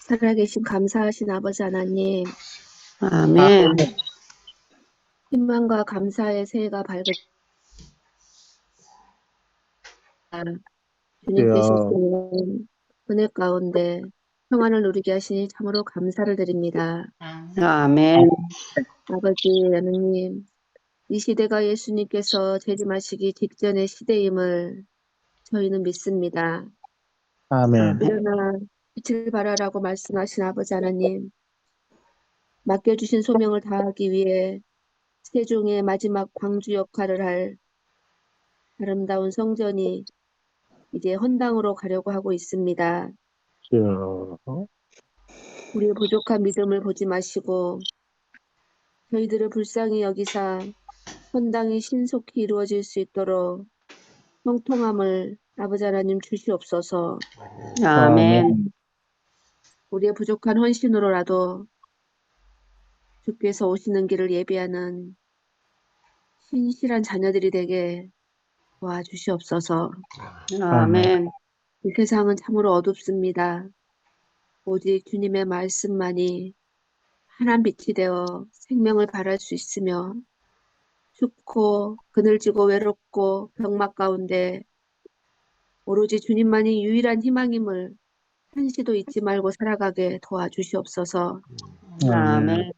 살아계신 감사하신 아버지 하나님, 아멘. 희망과 감사의 새해가 밝을 때 주님께서 주여, 주시는 은혜 가운데 평안을 누리게 하시니 참으로 감사를 드립니다. 아멘. 아버지 하나님, 이 시대가 예수님께서 재림하시기 직전의 시대임을 저희는 믿습니다. 아멘. 그러나 빛을 발하라고 말씀하신 아버지 하나님, 맡겨주신 소명을 다하기 위해 세종의 마지막 광주 역할을 할 아름다운 성전이 이제 헌당으로 가려고 하고 있습니다. 주여, 우리의 부족한 믿음을 보지 마시고 저희들을 불쌍히 여기사 헌당이 신속히 이루어질 수 있도록 형통함을 아버지 하나님 주시옵소서. 아멘. 아멘. 우리의 부족한 헌신으로라도 주께서 오시는 길을 예비하는 신실한 자녀들이 되게 도와주시옵소서. 아멘. 이 세상은 참으로 어둡습니다. 오직 주님의 말씀만이 환한 빛이 되어 생명을 발할 수 있으며 춥고 그늘지고 외롭고 병막 가운데 오로지 주님만이 유일한 희망임을 한시도 잊지 말고 살아가게 도와주시옵소서. 아멘. 아멘.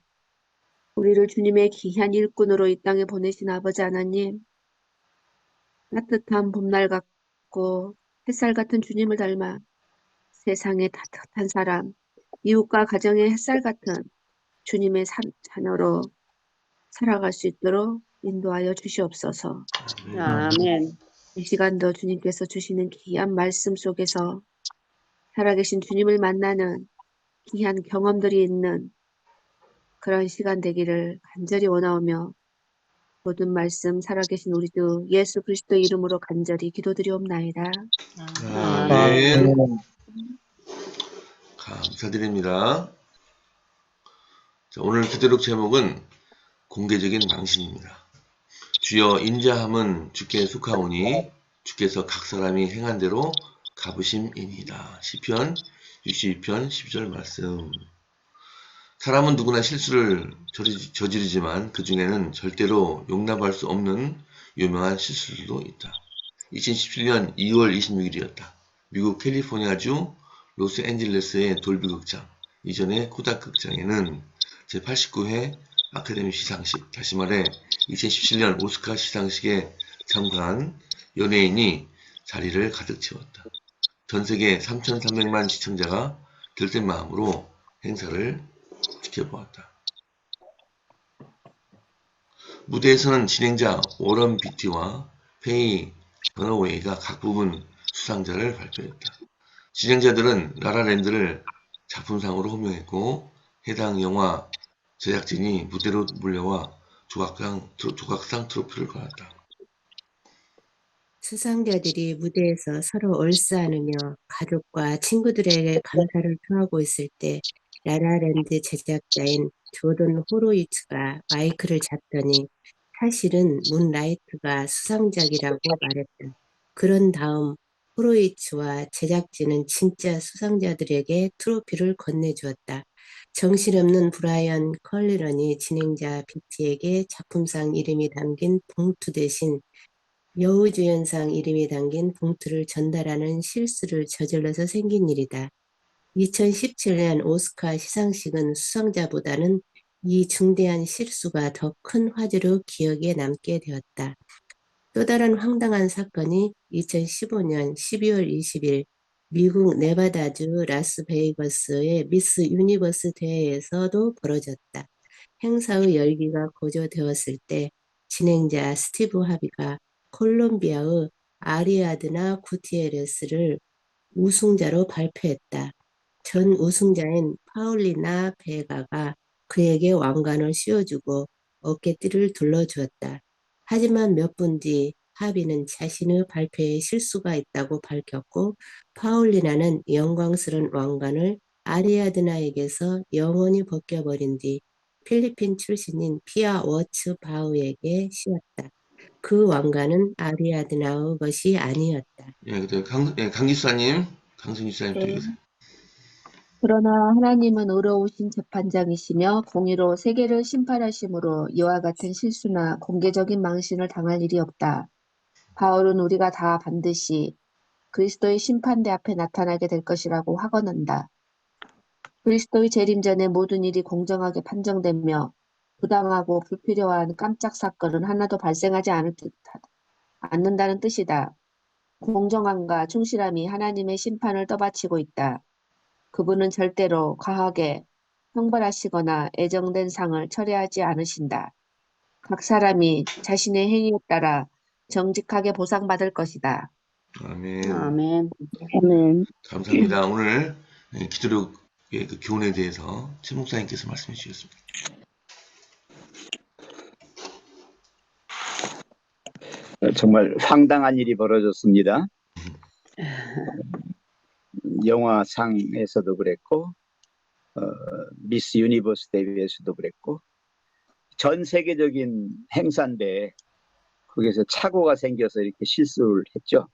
우리를 주님의 귀한 일꾼으로 이 땅에 보내신 아버지 하나님, 따뜻한 봄날 같고 햇살 같은 주님을 닮아 세상의 따뜻한 사람, 이웃과 가정의 햇살 같은 주님의 자녀로 살아갈 수 있도록 인도하여 주시옵소서. 아멘. 이 시간도 주님께서 주시는 귀한 말씀 속에서 살아계신 주님을 만나는 귀한 경험들이 있는 그런 시간 되기를 간절히 원하오며 모든 말씀 살아계신 우리 주 예수 그리스도 이름으로 간절히 기도드리옵나이다. 아멘. 아멘. 감사드립니다. 자, 오늘 기도록 제목은 공개적인 망신입니다. 주여 인자함은 주께 속하오니 주께서 각 사람이 행한 대로 갚으심이니이다. 시편 62편 12절 말씀. 사람은 누구나 실수를 저지르지만 그 중에는 절대로 용납할 수 없는 유명한 실수들도 있다. 2017년 2월 26일이었다. 미국 캘리포니아주 로스앤젤레스의 돌비극장, 이전의 코닥 극장에는 제89회 아카데미 시상식, 다시 말해 2017년 오스카 시상식에 참가한 연예인이 자리를 가득 채웠다. 전세계 3,300만 시청자가 들뜬 마음으로 행사를 지켜보았다. 무대에서는 진행자 워런 비티와 페이 더너웨이가 각 부분 수상자를 발표했다. 진행자들은 라라랜드를 작품상으로 호명했고 해당 영화 제작진이 무대로 몰려와 조각상 트로피를 받았다. 수상자들이 무대에서 서로 얼싸안으며 가족과 친구들에게 감사를 표하고 있을 때 라라랜드 제작자인 조던 호로이츠가 마이크를 잡더니 사실은 문라이트가 수상작이라고 말했다. 그런 다음 호로이츠와 제작진은 진짜 수상자들에게 트로피를 건네주었다. 정신없는 브라이언 컬리런이 진행자 비티에게 작품상 이름이 담긴 봉투 대신 여우주연상 이름이 담긴 봉투를 전달하는 실수를 저질러서 생긴 일이다. 2017년 오스카 시상식은 수상자보다는 이 중대한 실수가 더 큰 화제로 기억에 남게 되었다. 또 다른 황당한 사건이 2015년 12월 20일 미국 네바다주 라스베이거스의 미스 유니버스 대회에서도 벌어졌다. 행사의 열기가 고조되었을 때 진행자 스티브 하비가 콜롬비아의 아리아드나 구티에레스를 우승자로 발표했다. 전 우승자인 파울리나 베가가 그에게 왕관을 씌워주고 어깨띠를 둘러주었다. 하지만 몇 분 뒤 하비는 자신의 발표에 실수가 있다고 밝혔고 파울리나는 영광스러운 왕관을 아리아드나에게서 영원히 벗겨버린 뒤 필리핀 출신인 피아 워츠 바우에게 씌웠다. 그 왕관은 아리아드나의 것이 아니었다. 예, 강 기사님, 강승 기사님 또 네. 얘기하세요. 그러나 하나님은 의로우신 재판장이시며 공의로 세계를 심판하심으로 이와 같은 실수나 공개적인 망신을 당할 일이 없다. 바울은 우리가 다 반드시 그리스도의 심판대 앞에 나타나게 될 것이라고 확언한다. 그리스도의 재림 전에 모든 일이 공정하게 판정되며 부당하고 불필요한 깜짝 사건은 하나도 발생하지 않는다는 뜻이다. 공정함과 충실함이 하나님의 심판을 떠받치고 있다. 그분은 절대로 과하게 형벌하시거나 애정된 상을 철회하지 않으신다. 각 사람이 자신의 행위에 따라 정직하게 보상받을 것이다. 아멘. 아멘. 아멘. 감사합니다. 오늘 기도력의 그 교훈에 대해서 최 목사님께서 말씀해 주셨습니다. 정말 황당한 일이 벌어졌습니다. 영화상에서도 그랬고, 미스 유니버스 대회에서도 그랬고, 전 세계적인 행사인데 거기서 착오가 생겨서 이렇게 실수를 했죠.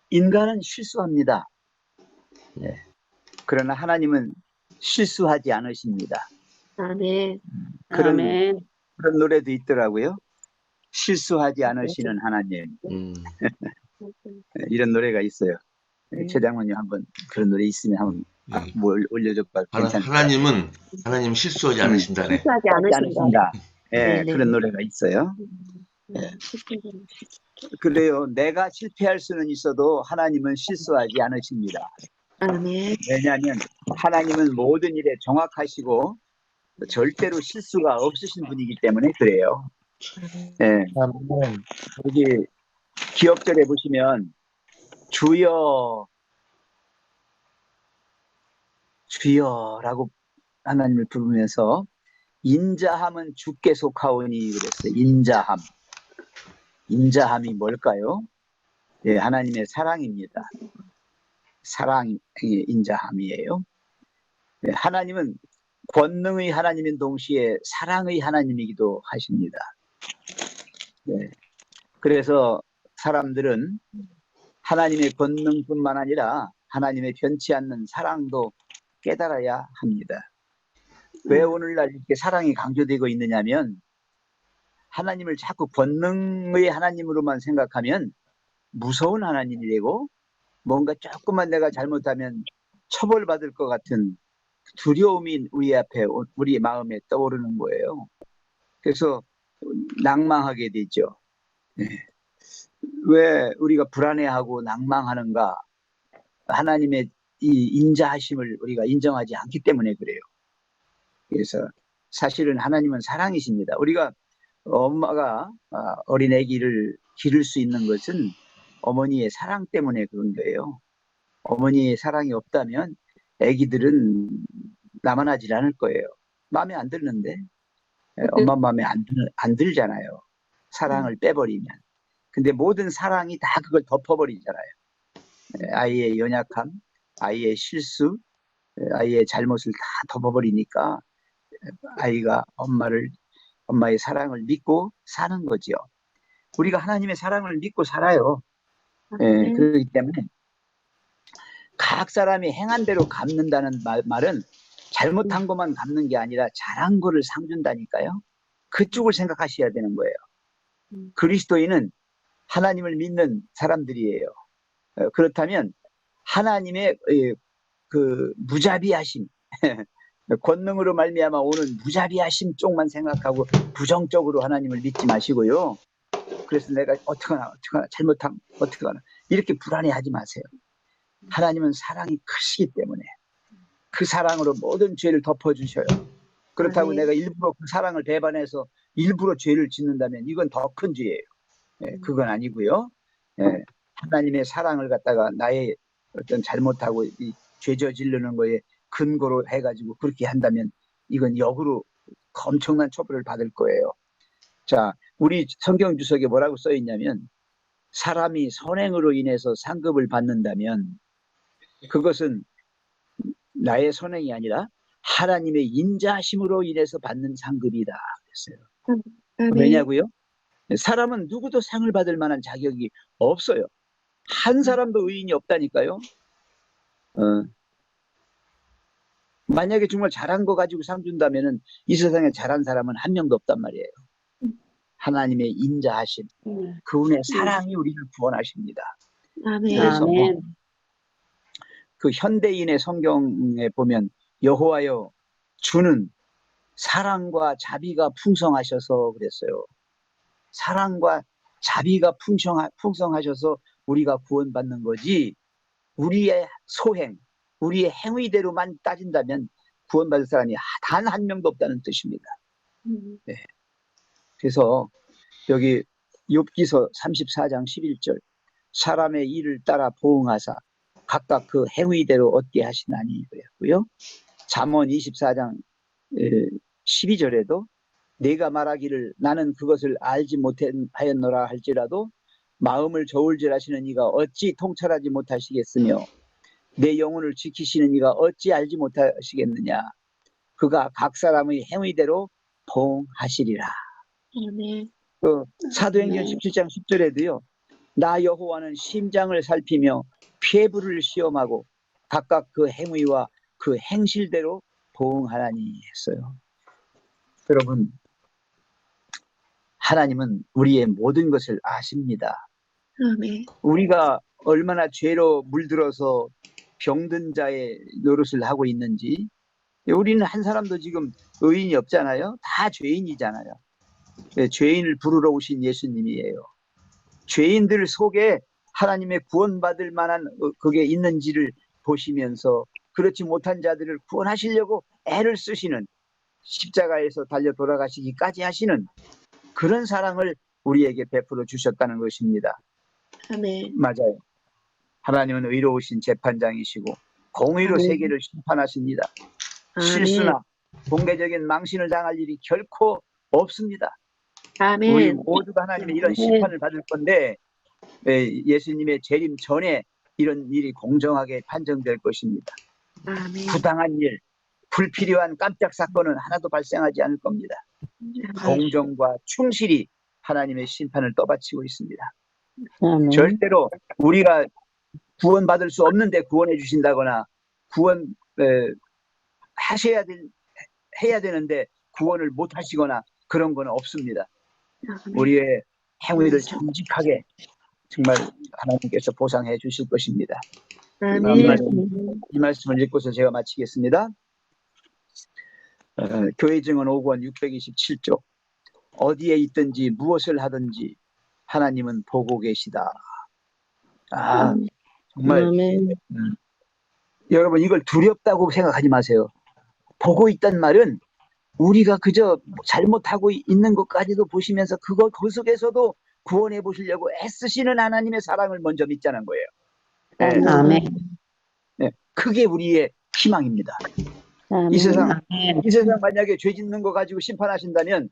인간은 실수합니다. 네. 그러나 하나님은 실수하지 않으십니다. 아멘. 아멘. 그런 노래도 있더라고요. 실수하지 않으시는 하나님. 이런 노래가 있어요. 최 장로님 한번 그런 노래 있으면 한번 네. 올려줘 봐. 하나님 실수하지 않으신다네. 실수하지 않으신다. 예, 네네. 그런 노래가 있어요. 그래요. 내가 실패할 수는 있어도 하나님은 실수하지 않으십니다. 아멘. 왜냐하면 하나님은 모든 일에 정확하시고 절대로 실수가 없으신 분이기 때문에 그래요. 예, 아멘. 여기 기억절에 보시면 주여 주여라고 하나님을 부르면서 인자함은 주께 속하오니 그랬어요. 인자함이 뭘까요? 예, 하나님의 사랑입니다. 사랑이 인자함이에요. 예, 하나님은 권능의 하나님인 동시에 사랑의 하나님이기도 하십니다. 예, 그래서 사람들은 하나님의 권능뿐만 아니라 하나님의 변치 않는 사랑도 깨달아야 합니다. 왜 오늘날 이렇게 사랑이 강조되고 있느냐면 하나님을 자꾸 권능의 하나님으로만 생각하면 무서운 하나님이 되고 뭔가 조금만 내가 잘못하면 처벌받을 것 같은 두려움이 우리 마음에 떠오르는 거예요. 그래서 낭망하게 되죠. 네. 왜 우리가 불안해하고 낭망하는가? 하나님의 이 인자하심을 우리가 인정하지 않기 때문에 그래요. 그래서 사실은 하나님은 사랑이십니다. 우리가 엄마가 어린 아기를 기를 수 있는 것은 어머니의 사랑 때문에 그런 거예요. 어머니의 사랑이 없다면 아기들은 남아나질 않을 거예요. 마음에 안 드는데 엄마 마음에 안 들잖아요. 사랑을 빼버리면. 근데 모든 사랑이 다 그걸 덮어버리잖아요. 아이의 연약함, 아이의 실수, 아이의 잘못을 다 덮어버리니까 아이가 엄마의 사랑을 믿고 사는 거지요. 우리가 하나님의 사랑을 믿고 살아요. 예, 그렇기 때문에 각 사람이 행한 대로 갚는다는 말은 잘못한 것만 갚는 게 아니라 잘한 거를 상 준다니까요. 그쪽을 생각하셔야 되는 거예요. 그리스도인은 하나님을 믿는 사람들이에요. 그렇다면 하나님의 그 무자비하심, 권능으로 말미암아 오는 무자비하심 쪽만 생각하고 부정적으로 하나님을 믿지 마시고요. 그래서 내가 어떡하나 잘못하면 어떡하나 이렇게 불안해하지 마세요. 하나님은 사랑이 크시기 때문에 그 사랑으로 모든 죄를 덮어주셔요. 그렇다고 내가 일부러 그 사랑을 배반해서 일부러 죄를 짓는다면 이건 더 큰 죄예요. 그건 아니고요. 하나님의 사랑을 갖다가 나의 어떤 잘못하고 이 죄 저지르는 거에 근거로 해가지고 그렇게 한다면 이건 역으로 엄청난 처벌을 받을 거예요. 자, 우리 성경 주석에 뭐라고 써 있냐면 사람이 선행으로 인해서 상급을 받는다면 그것은 나의 선행이 아니라 하나님의 인자심으로 인해서 받는 상급이다 그랬어요. 왜냐고요? 사람은 누구도 상을 받을 만한 자격이 없어요. 한 사람도 의인이 없다니까요. 어, 만약에 정말 잘한 거 가지고 상 준다면은 이 세상에 잘한 사람은 한 명도 없단 말이에요. 하나님의 인자하심, 그분의 사랑이 우리를 구원하십니다. 아멘. 그래서 아멘. 그 현대인의 성경에 보면 여호와여 주는 사랑과 자비가 풍성하셔서 그랬어요. 사랑과 자비가 풍성하셔서 우리가 구원받는 거지, 우리의 소행, 우리의 행위대로만 따진다면 구원받을 사람이 단 한 명도 없다는 뜻입니다. 네. 그래서 여기 욥기서 34장 11절 사람의 일을 따라 보응하사 각각 그 행위대로 얻게 하시나니 그랬고요. 잠언 24장 12절에도 내가 말하기를 나는 그것을 알지 못하였노라 할지라도 마음을 저울질하시는 이가 어찌 통찰하지 못하시겠으며 내 영혼을 지키시는 이가 어찌 알지 못하시겠느냐. 그가 각 사람의 행위대로 보응하시리라. 아멘. 그 사도행전 17장 10절에도요. 나 여호와는 심장을 살피며 폐부를 시험하고 각각 그 행위와 그 행실대로 보응하나니 했어요. 여러분, 하나님은 우리의 모든 것을 아십니다. 아멘. 우리가 얼마나 죄로 물들어서 병든 자의 노릇을 하고 있는지, 우리는 한 사람도 지금 의인이 없잖아요. 다 죄인이잖아요. 네, 죄인을 부르러 오신 예수님이에요. 죄인들 속에 하나님의 구원받을 만한 그게 있는지를 보시면서 그렇지 못한 자들을 구원하시려고 애를 쓰시는, 십자가에서 달려 돌아가시기까지 하시는 그런 사랑을 우리에게 베풀어 주셨다는 것입니다. 아멘. 맞아요. 하나님은 의로우신 재판장이시고 공의로 아멘. 세계를 심판하십니다. 아멘. 실수나 공개적인 망신을 당할 일이 결코 없습니다. 우리 아멘. 모두가 하나님의 이런 심판을 받을 건데 예수님의 재림 전에 이런 일이 공정하게 판정될 것입니다. 아멘. 부당한 일, 불필요한 깜짝 사건은 하나도 발생하지 않을 겁니다. 공정과 충실히 하나님의 심판을 떠받치고 있습니다. 아멘. 절대로 우리가 구원받을 수 없는데 구원해 주신다거나 구원 해야 되는데 구원을 못 하시거나 그런 건 없습니다. 아멘. 우리의 행위를 정직하게 정말 하나님께서 보상해 주실 것입니다. 아멘. 이 말씀을 읽고서 제가 마치겠습니다. 교회 증언 5권 627쪽 어디에 있든지 무엇을 하든지 하나님은 보고 계시다. 정말 아멘. 여러분 이걸 두렵다고 생각하지 마세요. 보고 있단 말은 우리가 그저 잘못하고 있는 것까지도 보시면서 그 속에서도 구원해 보시려고 애쓰시는 하나님의 사랑을 먼저 믿자는 거예요. 네. 아멘. 네. 그게 우리의 희망입니다. 아멘. 이 세상 아멘. 만약에 죄 짓는 거 가지고 심판하신다면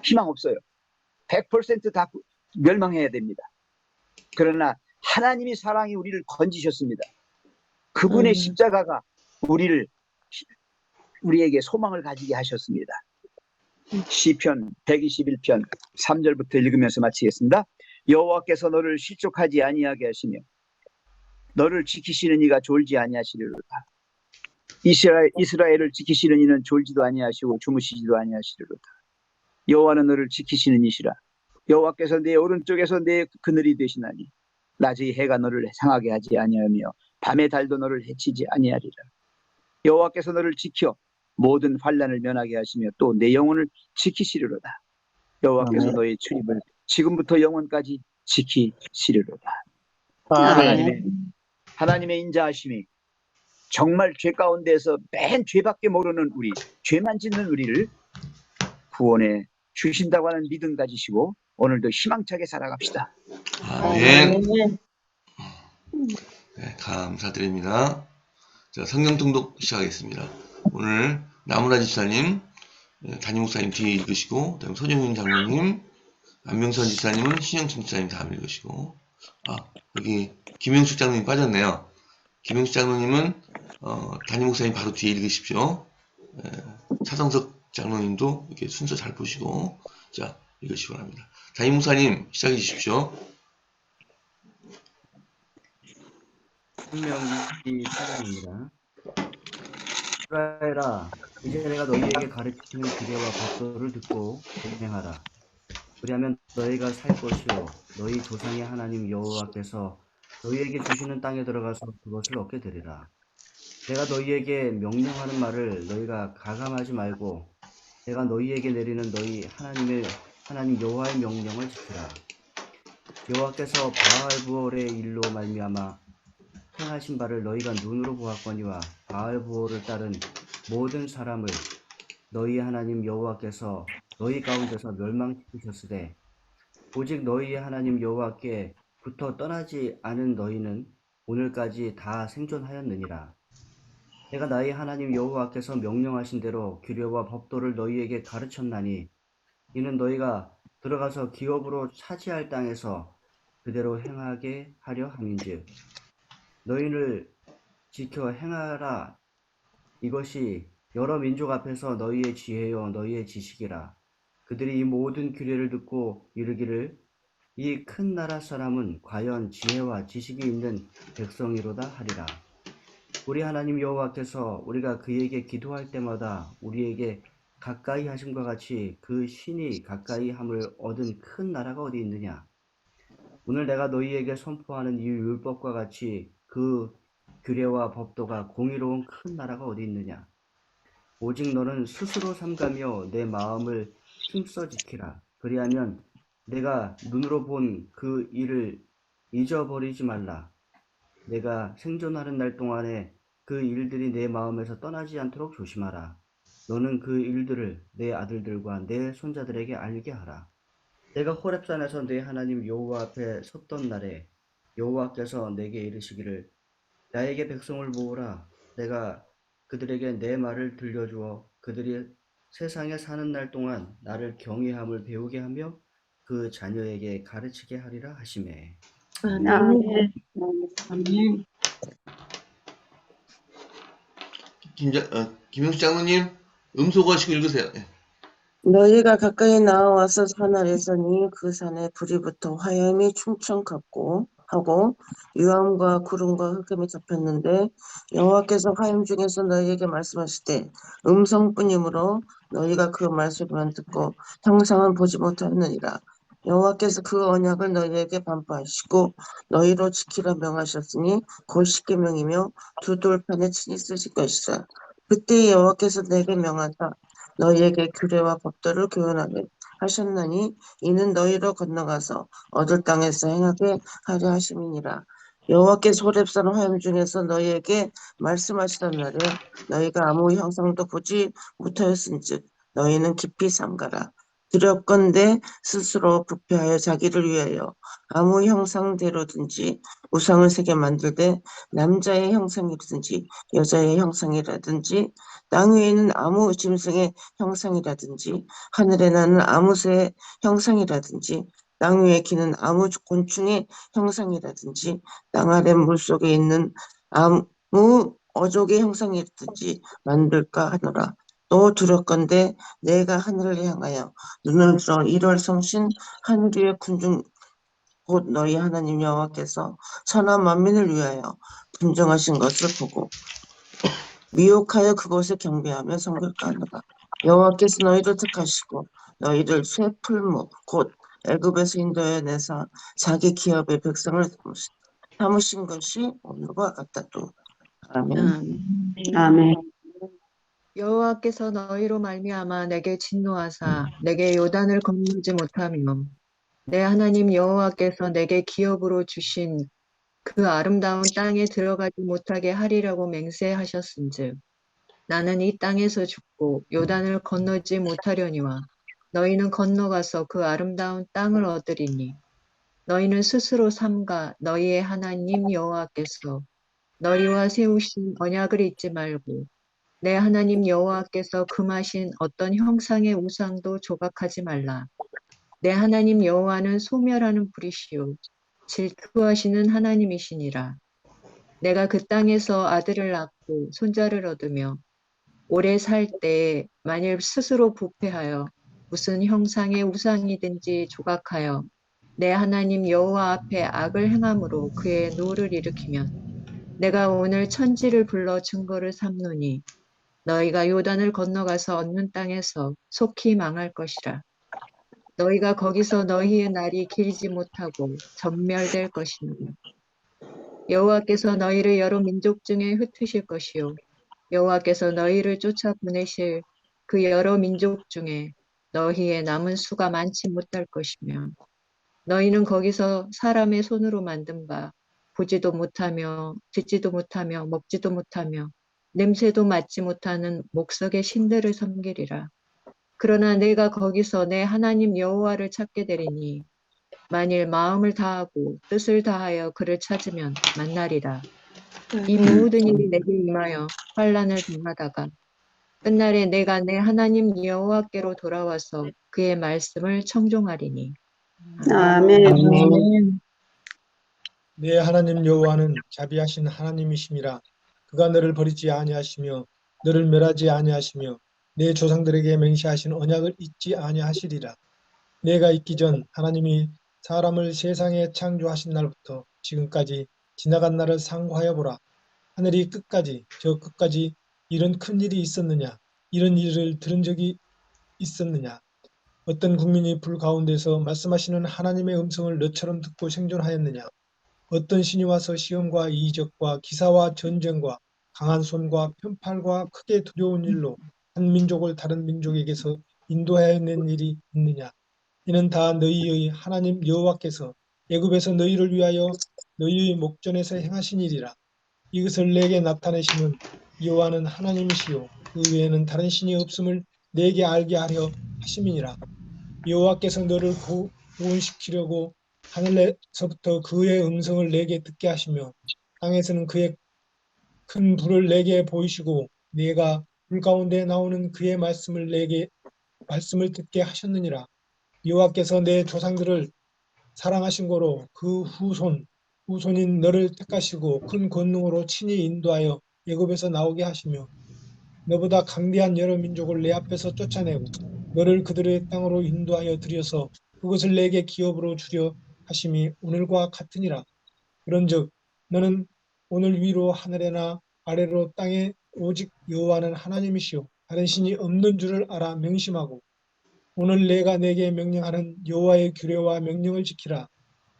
희망 없어요. 100% 다 멸망해야 됩니다. 그러나 하나님의 사랑이 우리를 건지셨습니다. 그분의 십자가가 우리에게 소망을 가지게 하셨습니다. 시편 121편 3절부터 읽으면서 마치겠습니다. 여호와께서 너를 실족하지 아니하게 하시며 너를 지키시는 이가 졸지 아니하시리로다. 이스라엘을 지키시는 이는 졸지도 아니하시고 주무시지도 아니하시리로다. 여호와는 너를 지키시는 이시라. 여호와께서 내 오른쪽에서 내 그늘이 되시나니 낮의 해가 너를 상하게 하지 아니하며 밤의 달도 너를 해치지 아니하리라. 여호와께서 너를 지켜 모든 환난을 면하게 하시며 또 내 영혼을 지키시리로다. 여호와께서 너의 출입을 지금부터 영원까지 지키시리로다. 하나님의 인자하심이 정말 죄 가운데서 맨 죄밖에 모르는 우리, 죄만 짓는 우리를 구원해 주신다고 하는 믿음 가지시고 오늘도 희망차게 살아갑시다. 아멘. 네, 감사드립니다. 자, 성경 통독 시작하겠습니다. 오늘 나무라 집사님, 담임 목사님 뒤에 읽으시고, 그다음 서정윤 장로님, 안명선 집사님은 신영춘 집사님 다음 읽으시고, 여기 김영숙 장로님 빠졌네요. 김영숙 장로님은 담임 목사님 바로 뒤에 읽으십시오. 차성석 장로님도 이렇게 순서 잘 보시고, 자, 읽으시기 바랍니다. 담임 목사님 시작해 주십시오. 신명기 4장입니다. 이스라엘아, 이제 내가 너희에게 가르치는 규례와 법도를 듣고 행하라. 그리하면 너희가 살 것이요 너희 조상의 하나님 여호와께서 너희에게 주시는 땅에 들어가서 그것을 얻게 되리라. 내가 너희에게 명령하는 말을 너희가 가감하지 말고 내가 너희에게 내리는 너희 하나님 여호와의 명령을 지키라. 여호와께서 바알부올의 일로 말미암아 행하신 바를 너희가 눈으로 보았거니와 바알부올을 따른 모든 사람을 너희 하나님 여호와께서 너희 가운데서 멸망시키셨으되 오직 너희 하나님 여호와께 부터 떠나지 않은 너희는 오늘까지 다 생존하였느니라. 내가 나의 하나님 여호와께서 명령하신 대로 규례와 법도를 너희에게 가르쳤나니 이는 너희가 들어가서 기업으로 차지할 땅에서 그대로 행하게 하려 함인즉 너희를 지켜 행하라. 이것이 여러 민족 앞에서 너희의 지혜요 너희의 지식이라. 그들이 이 모든 규례를 듣고 이르기를 이 큰 나라 사람은 과연 지혜와 지식이 있는 백성이로다 하리라. 우리 하나님 여호와께서 우리가 그에게 기도할 때마다 우리에게 가까이 하심과 같이 그 신이 가까이 함을 얻은 큰 나라가 어디 있느냐. 오늘 내가 너희에게 선포하는 이 율법과 같이 그 규례와 법도가 공의로운 큰 나라가 어디 있느냐. 오직 너는 스스로 삼가며 내 마음을 힘써 지키라. 그리하면 내가 눈으로 본 그 일을 잊어버리지 말라. 내가 생존하는 날 동안에 그 일들이 내 마음에서 떠나지 않도록 조심하라. 너는 그 일들을 내 아들들과 내 손자들에게 알게 하라. 내가 호렙산에서 내 하나님 여호와 앞에 섰던 날에 여호와께서 내게 이르시기를 나에게 백성을 모으라. 내가 그들에게 내 말을 들려주어 그들이 세상에 사는 날 동안 나를 경외함을 배우게 하며 그 자녀에게 가르치게 하리라 하시매. 아멘. 김영수 장로님 음소거하시고 읽으세요. 예. 너희가 가까이 나와서 산 아래서니 그 산에 불이 붙어 화염이 충청 같고 하고 유황과 구름과 흑암이 잡혔는데 여호와께서 화염 중에서 너희에게 말씀하시되 음성뿐이므로 너희가 그 말씀만 듣고 형상은 보지 못하느니라. 여호와께서 그 언약을 너희에게 반포하시고 너희로 지키라 명하셨으니 곧 십계명이며 두 돌판에 친히 쓰실 것이라. 그때 여호와께서 내게 명하사 너희에게 규례와 법도를 교훈하게 하셨나니 이는 너희로 건너가서 얻을 땅에서 행하게 하려 하심이니라. 여호와께서 호렙산 화염 중에서 너희에게 말씀하시던 날에 너희가 아무 형상도 보지 못하였은즉 너희는 깊이 삼가라. 두렵건대 스스로 부패하여 자기를 위하여 아무 형상대로든지 우상을 새겨 만들되 남자의 형상이라든지 여자의 형상이라든지 땅 위에 있는 아무 짐승의 형상이라든지 하늘에 나는 아무 새의 형상이라든지 땅 위에 기는 아무 곤충의 형상이라든지 땅 아래 물속에 있는 아무 어족의 형상이라든지 만들까 하노라. 또 두렵건대 내가 하늘을 향하여 눈을 들어 1월 성신 하늘 위의 군중 곧 너희 하나님 여호와께서 천하 만민을 위하여 분정하신 것을 보고 미혹하여 그곳에 경배하며 섬길까 하노라. 여호와께서 너희를 택하시고 너희를 새 풀무 곧 애굽에서 인도하여 내사 자기 기업의 백성을 삼으신 것이 오늘과 같다 또. 아멘. 아멘. 여호와께서 너희로 말미암아 내게 진노하사 내게 요단을 건너지 못하며 내 하나님 여호와께서 내게 기업으로 주신 그 아름다운 땅에 들어가지 못하게 하리라고 맹세하셨은즉 나는 이 땅에서 죽고 요단을 건너지 못하려니와 너희는 건너가서 그 아름다운 땅을 얻으리니 너희는 스스로 삼가 너희의 하나님 여호와께서 너희와 세우신 언약을 잊지 말고 내 하나님 여호와께서 금하신 어떤 형상의 우상도 조각하지 말라. 내 하나님 여호와는 소멸하는 불이시요 질투하시는 하나님이시니라. 내가 그 땅에서 아들을 낳고 손자를 얻으며 오래 살 때에 만일 스스로 부패하여 무슨 형상의 우상이든지 조각하여 내 하나님 여호와 앞에 악을 행함으로 그의 노를 일으키면 내가 오늘 천지를 불러 증거를 삼노니 너희가 요단을 건너가서 얻는 땅에서 속히 망할 것이라. 너희가 거기서 너희의 날이 길지 못하고 전멸될 것이니라. 여호와께서 너희를 여러 민족 중에 흩으실 것이요 여호와께서 너희를 쫓아 보내실 그 여러 민족 중에 너희의 남은 수가 많지 못할 것이며 너희는 거기서 사람의 손으로 만든 바 보지도 못하며 듣지도 못하며 먹지도 못하며 냄새도 맡지 못하는 목석의 신들을 섬기리라. 그러나 내가 거기서 내 하나님 여호와를 찾게 되리니 만일 마음을 다하고 뜻을 다하여 그를 찾으면 만나리라. 이 모든 일이 내게 임하여 환난을 당하다가 끝날에 내가 내 하나님 여호와께로 돌아와서 그의 말씀을 청종하리니. 아멘. 아멘. 내 하나님 여호와는 자비하신 하나님이심이라. 그가 너를 버리지 아니하시며 너를 멸하지 아니하시며 내 조상들에게 맹세하신 언약을 잊지 아니하시리라. 내가 있기 전 하나님이 사람을 세상에 창조하신 날부터 지금까지 지나간 날을 상고하여 보라. 하늘이 끝까지 저 끝까지 이런 큰 일이 있었느냐? 이런 일을 들은 적이 있었느냐? 어떤 국민이 불 가운데서 말씀하시는 하나님의 음성을 너처럼 듣고 생존하였느냐? 어떤 신이 와서 시험과 이적과 기사와 전쟁과 강한 손과 편팔과 크게 두려운 일로 한 민족을 다른 민족에게서 인도해낸 일이 있느냐? 이는 다 너희의 하나님 여호와께서 애굽에서 너희를 위하여 너희의 목전에서 행하신 일이라. 이것을 내게 나타내심은 여호와는 하나님이시요 그 외에는 다른 신이 없음을 내게 알게 하려 하심이니라. 여호와께서 너를 구원시키려고 하늘에서부터 그의 음성을 내게 듣게 하시며 땅에서는 그의 큰 불을 내게 보이시고 내가 불 가운데 나오는 그의 말씀을 듣게 하셨느니라. 여호와께서 내 조상들을 사랑하신 거로 그 후손인 너를 택하시고 큰 권능으로 친히 인도하여 애굽에서 나오게 하시며 너보다 강대한 여러 민족을 내 앞에서 쫓아내고 너를 그들의 땅으로 인도하여 들여서 그것을 내게 기업으로 주려 하심이 오늘과 같으니라. 그런즉 너는 오늘 위로 하늘에나 아래로 땅에 오직 여호와는 하나님이시요 다른 신이 없는 줄을 알아 명심하고 오늘 내가 내게 명령하는 여호와의 규례와 명령을 지키라.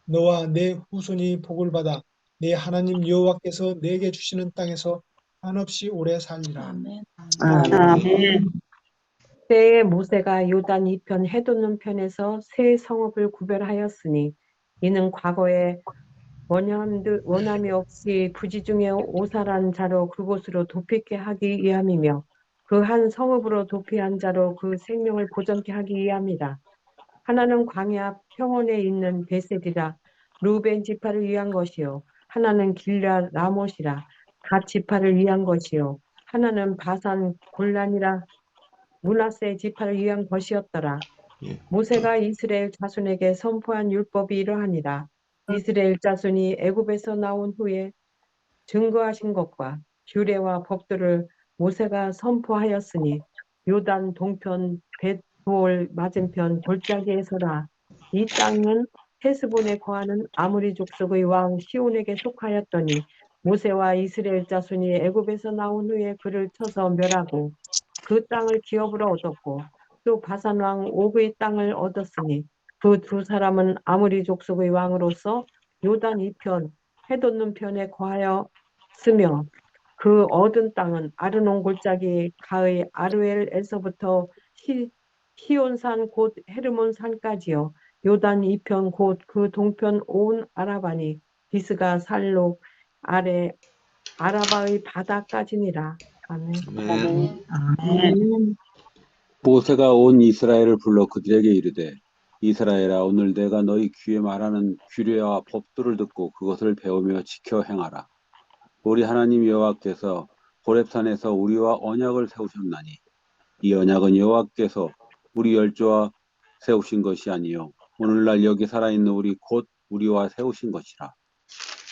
너와 내 후손이 복을 받아 내 하나님 여호와께서 내게 주시는 땅에서 한없이 오래 살리라. 아멘. 때에 모세가 요단 이편 해돋는 편에서 세 성읍을 구별하였으니 이는 과거에 원함이 없이 부지 중에 오살한 자로 그곳으로 도피케 하기 위함이며 그 한 성읍으로 도피한 자로 그 생명을 보존케 하기 위함이라. 하나는 광야 평원에 있는 베셋이라 루벤 지파를 위한 것이요 하나는 길라 라못이라 갓 지파를 위한 것이요 하나는 바산 골란이라 므낫세 지파를 위한 것이었더라. 예. 모세가 이스라엘 자손에게 선포한 율법이 이러하니라. 이스라엘 자손이 애굽에서 나온 후에 증거하신 것과 규례와 법들을 모세가 선포하였으니 요단 동편 벳볼 맞은편 골짜기에 서라. 이 땅은 헤스본에 거하는 아모리 족속의 왕 시온에게 속하였더니 모세와 이스라엘 자손이 애굽에서 나온 후에 그를 쳐서 멸하고 그 땅을 기업으로 얻었고 또 바산 왕 옥의 땅을 얻었으니 그 두 사람은 아모리 족속의 왕으로서 요단 이편 해돋는 편에 거하였으며 그 얻은 땅은 아르논 골짜기 가의 아르엘에서부터 시온산 곧 헤르몬 산까지요 요단 이편 곧 그 동편 온 아라바니 비스가 살록 아래 아라바의 바다까지니라. 아멘. 아멘. 모세가 온 이스라엘을 불러 그들에게 이르되 이스라엘아 오늘 내가 너희 귀에 말하는 규례와 법도를 듣고 그것을 배우며 지켜 행하라. 우리 하나님 여호와께서 호렙산에서 우리와 언약을 세우셨나니 이 언약은 여호와께서 우리 열조와 세우신 것이 아니요 오늘날 여기 살아있는 우리 곧 우리와 세우신 것이라.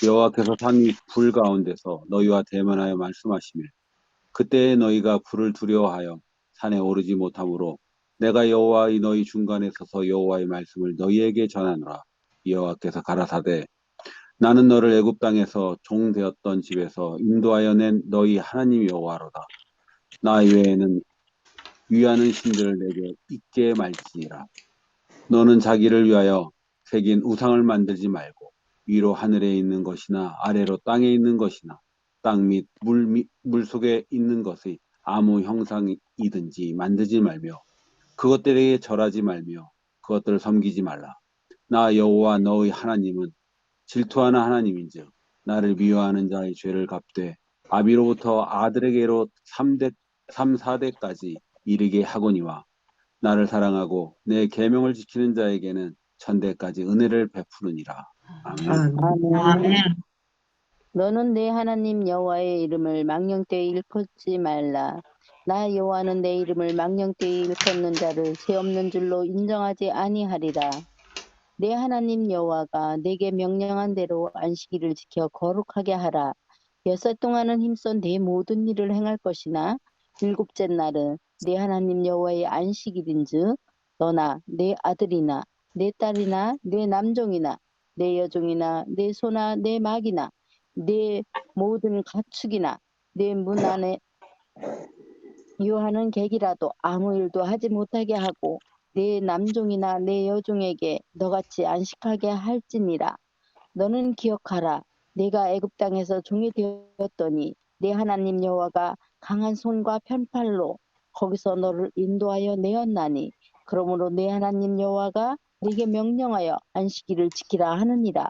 여호와께서 산 위 불 가운데서 너희와 대면하여 말씀하시며 그때에 너희가 불을 두려워하여 산에 오르지 못하므로 내가 여호와의 너희 중간에 서서 여호와의 말씀을 너희에게 전하노라. 여호와께서 가라사대 나는 너를 애굽 땅에서 종 되었던 집에서 인도하여 낸 너희 하나님 여호와로다. 나 외에는 위하는 신들을 내게 있게 말지니라. 너는 자기를 위하여 새긴 우상을 만들지 말고 위로 하늘에 있는 것이나 아래로 땅에 있는 것이나 땅 및 물 속에 있는 것의 아무 형상이든지 만들지 말며 그것들에게 절하지 말며 그것들을 섬기지 말라. 나 여호와 너의 하나님은 질투하는 하나님인즉 나를 미워하는 자의 죄를 갚되 아비로부터 아들에게로 4대까지 이르게 하거니와 나를 사랑하고 내 계명을 지키는 자에게는 천대까지 은혜를 베푸느니라. 아멘. 아멘. 너는 내 하나님 여호와의 이름을 망령되이 일컫지 말라. 나 여호와는 내 이름을 망령되이 일컫는 자를 죄 없는 줄로 인정하지 아니하리라. 내 하나님 여호와가 내게 명령한 대로 안식일을 지켜 거룩하게 하라. 6살 동안은 힘써 내 모든 일을 행할 것이나 7째 날은 내 하나님 여호와의 안식일인즉 너나 내 아들이나 내 딸이나 내 남종이나 내 여종이나 내 소나 내 막이나 내 모든 가축이나 내 문 안에 유하는 객이라도 아무 일도 하지 못하게 하고 내 남종이나 내 여종에게 너같이 안식하게 할지니라. 너는 기억하라. 내가 애굽 땅에서 종이 되었더니 내 하나님 여호와가 강한 손과 편팔로 거기서 너를 인도하여 내었나니 그러므로 내 하나님 여호와가 네게 명령하여 안식일을 지키라 하느니라.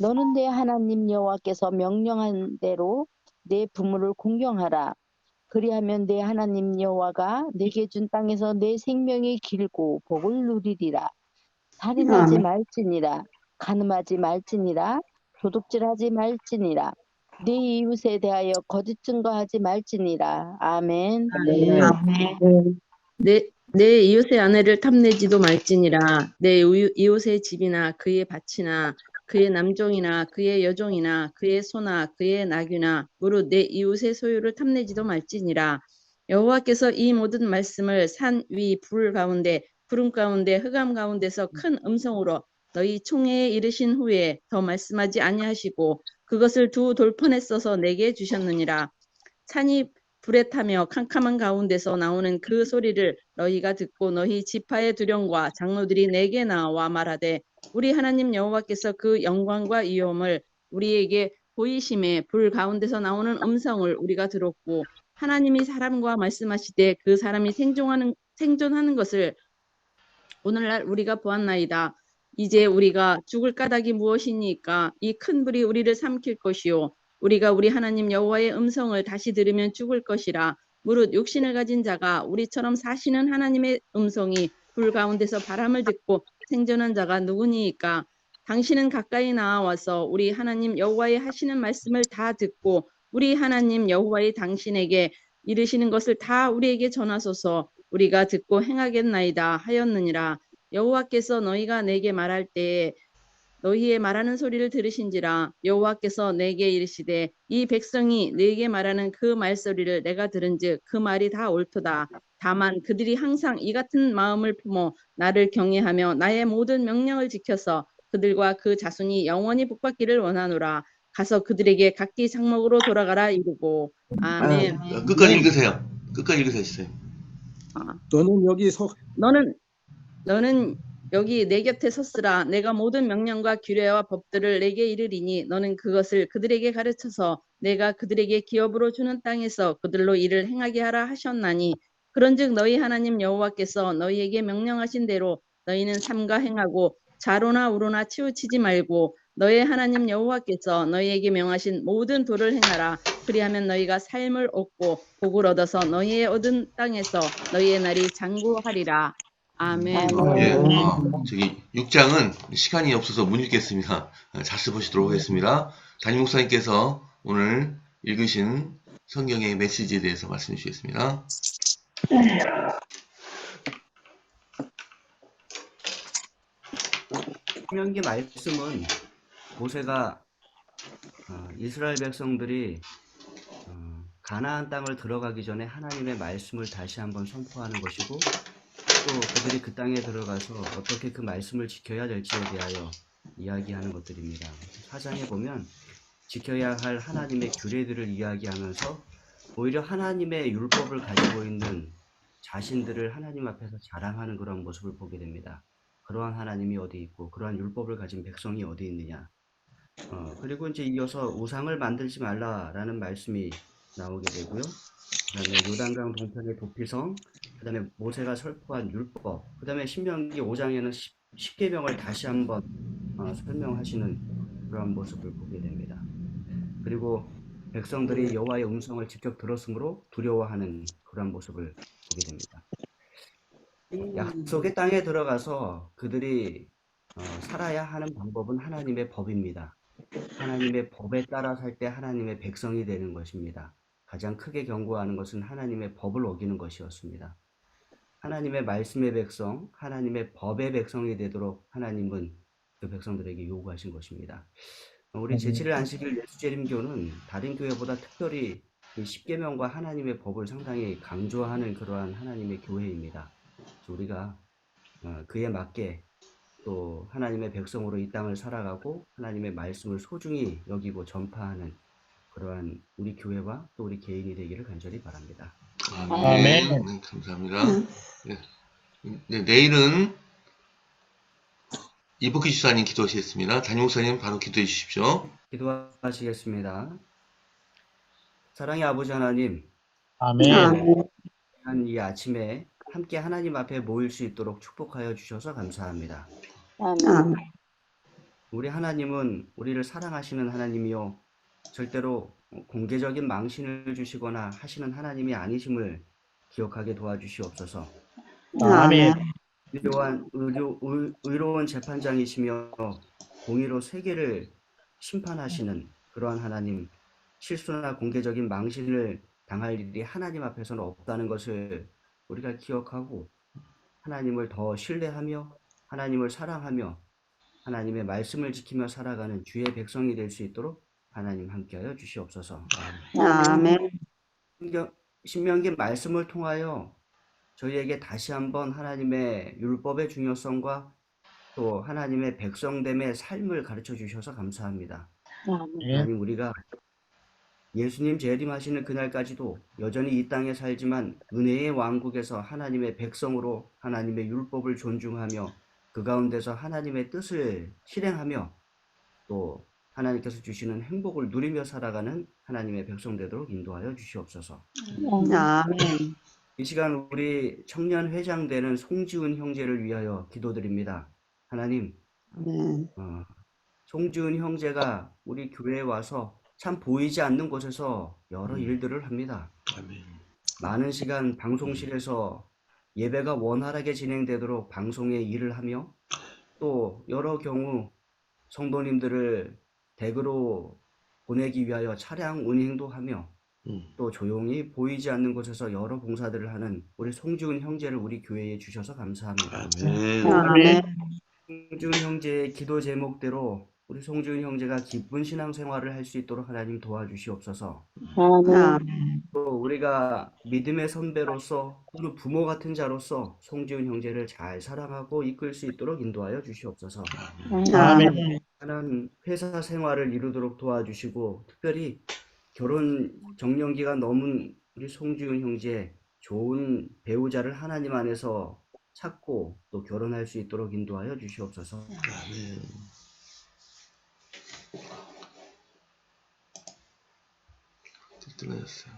너는 내 하나님 여호와께서 명령한 대로 내 부모를 공경하라. 그리하면 내 하나님 여호와가 내게 준 땅에서 내 생명이 길고 복을 누리리라. 살인하지 아멘. 말지니라. 간음하지 말지니라. 도둑질하지 말지니라. 네 이웃에 대하여 거짓 증거하지 말지니라. 아멘. 아멘. 내 이웃의 아내를 탐내지도 말지니라. 내 이웃의 집이나 그의 밭이나 그의 남종이나 그의 여종이나 그의 소나 그의 나귀나 무릇 내 이웃의 소유를 탐내지도 말지니라. 여호와께서 이 모든 말씀을 산 위 불 가운데 구름 가운데 흑암 가운데서 큰 음성으로 너희 총회에 이르신 후에 더 말씀하지 아니하시고 그것을 두 돌판에 써서 내게 주셨느니라. 산이 불에 타며 캄캄한 가운데서 나오는 그 소리를 너희가 듣고 너희 지파의 두령과 장로들이 내게 나와 말하되 우리 하나님 여호와께서 그 영광과 위엄을 우리에게 보이심에 불 가운데서 나오는 음성을 우리가 들었고 하나님이 사람과 말씀하시되 그 사람이 생존하는 것을 오늘날 우리가 보았나이다. 이제 우리가 죽을 까닭이 무엇이니까 이 큰 불이 우리를 삼킬 것이요 우리가 우리 하나님 여호와의 음성을 다시 들으면 죽을 것이라. 무릇 육신을 가진 자가 우리처럼 사시는 하나님의 음성이 불 가운데서 바람을 듣고 생존한 자가 누구니까? 당신은 가까이 나와서 우리 하나님 여호와의 하시는 말씀을 다 듣고 우리 하나님 여호와의 당신에게 이르시는 것을 다 우리에게 전하소서. 우리가 듣고 행하겠나이다 하였느니라. 여호와께서 너희가 내게 말할 때에 너희의 말하는 소리를 들으신지라. 여호와께서 내게 이르시되 이 백성이 내게 말하는 그 말소리를 내가 들은즉 그 말이 다 옳도다. 다만 그들이 항상 이 같은 마음을 품어 나를 경외하며 나의 모든 명령을 지켜서 그들과 그 자손이 영원히 복받기를 원하노라. 가서 그들에게 각기 장막으로 돌아가라 이르고. 아멘. 끝까지 읽으세요. 끝까지 읽으세요. 너는 여기 서 너는 여기 내 곁에 섰으라. 내가 모든 명령과 규례와 법들을 내게 이르리니 너는 그것을 그들에게 가르쳐서 내가 그들에게 기업으로 주는 땅에서 그들로 일을 행하게 하라 하셨나니 그런즉 너희 하나님 여호와께서 너희에게 명령하신 대로 너희는 삼가 행하고 좌로나 우로나 치우치지 말고 너희 하나님 여호와께서 너희에게 명하신 모든 도를 행하라. 그리하면 너희가 삶을 얻고 복을 얻어서 너희의 얻은 땅에서 너희의 날이 장구하리라. 아멘. 예, 저기 6장은 시간이 없어서 못 읽겠습니다. 자세 보시도록 하겠습니다. 담임 목사님께서 오늘 읽으신 성경의 메시지에 대해서 말씀해 주시겠습니다. 신명기 말씀은 모세가 이스라엘 백성들이 가나안 땅을 들어가기 전에 하나님의 말씀을 다시 한번 선포하는 것이고 또 그들이 그 땅에 들어가서 어떻게 그 말씀을 지켜야 될지에 대하여 이야기하는 것들입니다. 4장에 보면 지켜야 할 하나님의 규례들을 이야기하면서 오히려 하나님의 율법을 가지고 있는 자신들을 하나님 앞에서 자랑하는 그런 모습을 보게 됩니다. 그러한 하나님이 어디 있고 그러한 율법을 가진 백성이 어디 있느냐. 그리고 이제 이어서 우상을 만들지 말라라는 말씀이 나오게 되고요. 그다음에 요단강 동편의 도피성, 그다음에 모세가 설포한 율법, 그다음에 신명기 5장에는 10계명을 다시 한번 설명하시는 그런 모습을 보게 됩니다. 그리고 백성들이 여호와의 음성을 직접 들었으므로 두려워하는 그런 모습을 보게 됩니다. 약속의 땅에 들어가서 그들이 살아야 하는 방법은 하나님의 법입니다. 하나님의 법에 따라 살 때 하나님의 백성이 되는 것입니다. 가장 크게 경고하는 것은 하나님의 법을 어기는 것이었습니다. 하나님의 말씀의 백성, 하나님의 법의 백성이 되도록 하나님은 그 백성들에게 요구하신 것입니다. 우리 제7일 안식일 예수재림교는 다른 교회보다 특별히 이 십계명과 하나님의 법을 상당히 강조하는 그러한 하나님의 교회입니다. 그래서 우리가 그에 맞게 또 하나님의 백성으로 이 땅을 살아가고 하나님의 말씀을 소중히 여기고 전파하는 그러한 우리 교회와 또 우리 개인이 되기를 간절히 바랍니다. 아멘. 네, 감사합니다. 네, 내일은 이복희 집사님 기도하시겠습니다. 담임 목사님 바로 기도해 주십시오. 기도하시겠습니다. 사랑의 아버지 하나님, 아멘. 이 아침에 함께 하나님 앞에 모일 수 있도록 축복하여 주셔서 감사합니다. 우리 하나님은 우리를 사랑하시는 하나님이요, 절대로 공개적인 망신을 주시거나 하시는 하나님이 아니심을 기억하게 도와주시옵소서. 아멘. 의로운 재판장이시며 공의로 세계를 심판하시는 그러한 하나님, 실수나 공개적인 망신을 당할 일이 하나님 앞에서는 없다는 것을 우리가 기억하고 하나님을 더 신뢰하며 하나님을 사랑하며 하나님의 말씀을 지키며 살아가는 주의 백성이 될 수 있도록 하나님 함께하여 주시옵소서. 아멘. 신명기 말씀을 통하여 저희에게 다시 한번 하나님의 율법의 중요성과 또 하나님의 백성됨의 삶을 가르쳐 주셔서 감사합니다. 하나님, 우리가 예수님 재림하시는 그날까지도 여전히 이 땅에 살지만 은혜의 왕국에서 하나님의 백성으로 하나님의 율법을 존중하며 그 가운데서 하나님의 뜻을 실행하며 또 하나님께서 주시는 행복을 누리며 살아가는 하나님의 백성 되도록 인도하여 주시옵소서. 아멘. 이 시간 우리 청년 회장되는 송지훈 형제를 위하여 기도드립니다. 하나님, 송지훈 형제가 우리 교회에 와서 참 보이지 않는 곳에서 여러 일들을 합니다. 많은 시간 방송실에서 예배가 원활하게 진행되도록 방송에 일을 하며 또 여러 경우 성도님들을 댁으로 보내기 위하여 차량 운행도 하며 또 조용히 보이지 않는 곳에서 여러 봉사들을 하는 우리 송지훈 형제를 우리 교회에 주셔서 감사합니다. 아멘. 송지훈 형제의 기도 제목대로 우리 송지훈 형제가 기쁜 신앙생활을 할 수 있도록 하나님 도와주시옵소서. 또 우리가 믿음의 선배로서 또는 부모 같은 자로서 송지훈 형제를 잘 사랑하고 이끌 수 있도록 인도하여 주시옵소서. 아멘. 하나님, 회사 생활을 이루도록 도와주시고 특별히 결혼 정년기가 넘은 우리 송지훈 형제 좋은 배우자를 하나님 안에서 찾고 또 결혼할 수 있도록 인도하여 주시옵소서. 떨어졌어요.